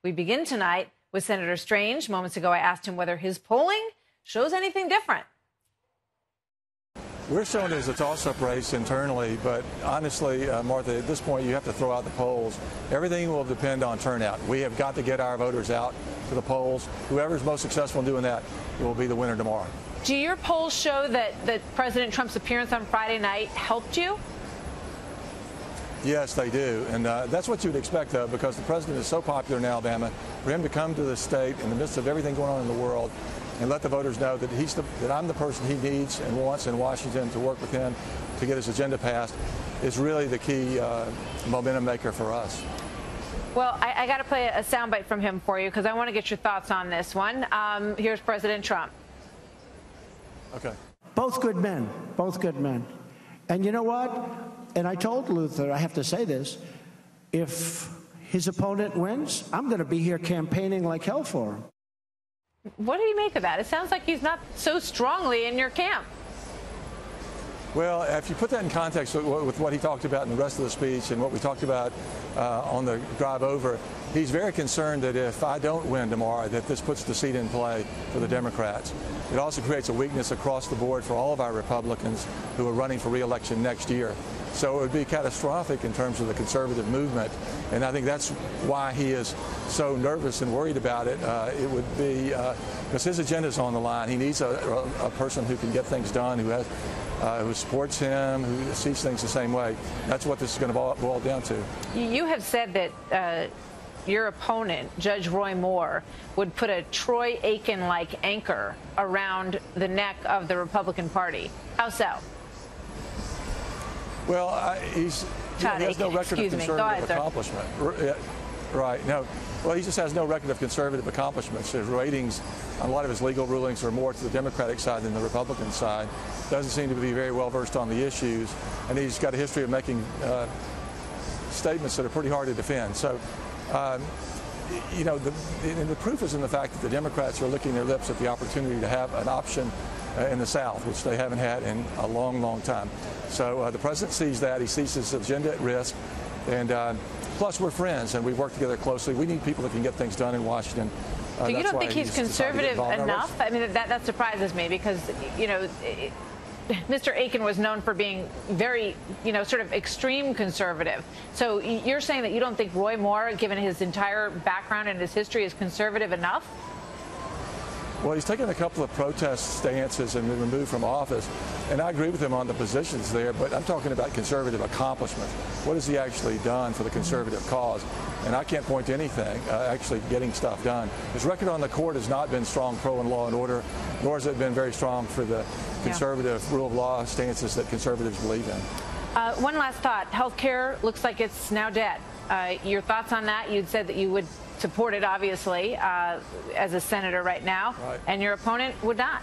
We begin tonight with Senator Strange. Moments ago, I asked him whether his polling shows anything different. We're showing it as a toss-up race internally, but honestly, Martha, at this point, you have to throw out the polls. Everything will depend on turnout. We have got to get our voters out to the polls. Whoever's most successful in doing that will be the winner tomorrow. Do your polls show that President Trump's appearance on Friday night helped you? Yes, they do, and that's what you would expect, though, because the president is so popular in Alabama. For him to come to the state in the midst of everything going on in the world and let the voters know that that I'm the person he needs and wants in Washington to work with him to get his agenda passed is really the key momentum maker for us. Well, I got to play a soundbite from him for you because I want to get your thoughts on this one. Here's President Trump. Okay. Both good men, both good men. And you know what? And I told Luther, I have to say this, if his opponent wins, I'm going to be here campaigning like hell for him. What do you make of that? It sounds like he's not so strongly in your camp. Well, if you put that in context with what he talked about in the rest of the speech and what we talked about on the drive over, he's very concerned that if I don't win tomorrow, that this puts the seat in play for the Democrats. It also creates a weakness across the board for all of our Republicans who are running for re-election next year. So it would be catastrophic in terms of the conservative movement, and I think that's why he is so nervous and worried about it. It would be because his agenda is on the line. He needs a person who can get things done, who supports him, who sees things the same way. That's what this is going to boil down to. You have said that your opponent, Judge Roy Moore, would put a Troy Aiken-like anchor around the neck of the Republican Party. How so? Well, he has no record of conservative accomplishment. Right. No. Well, he just has no record of conservative accomplishments. His ratings on a lot of his legal rulings are more to the Democratic side than the Republican side. Doesn't seem to be very well versed on the issues, and he's got a history of making statements that are pretty hard to defend. So, you know, the proof is in the fact that the Democrats are licking their lips at the opportunity to have an option in the South, which they haven't had in a long, long time. So the president sees that. He sees his agenda at risk. And plus, we're friends, and we work together closely. We need people that can get things done in Washington. So you don't think he's conservative enough? I mean, that surprises me because, you know, Mr. Aiken was known for being very, you know, sort of extreme conservative. So you're saying that you don't think Roy Moore, given his entire background and his history, is conservative enough? Well, he's taken a couple of protest stances and been removed from office, and I agree with him on the positions there, but I'm talking about conservative accomplishments. What has he actually done for the conservative cause? And I can't point to anything actually getting stuff done. His record on the court has not been strong pro and law and order, nor has it been very strong for the conservative rule of law stances that conservatives believe in. One last thought. Health care looks like it's now dead. Your thoughts on that? You'd said that you would support it, obviously, as a senator right now, right, and your opponent would not.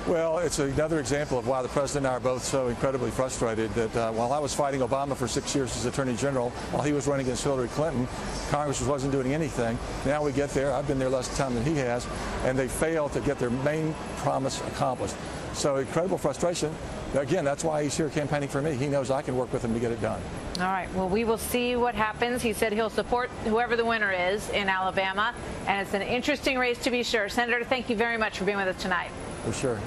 Well, it's another example of why the president and I are both so incredibly frustrated that while I was fighting Obama for 6 years as Attorney General, while he was running against Hillary Clinton, Congress wasn't doing anything. Now we get there. I've been there less time than he has, and they failed to get their main promise accomplished. So incredible frustration. Again, that's why he's here campaigning for me. He knows I can work with him to get it done. All right. Well, we will see what happens. He said he'll support whoever the winner is in Alabama, and it's an interesting race to be sure. Senator, thank you very much for being with us tonight. For sure.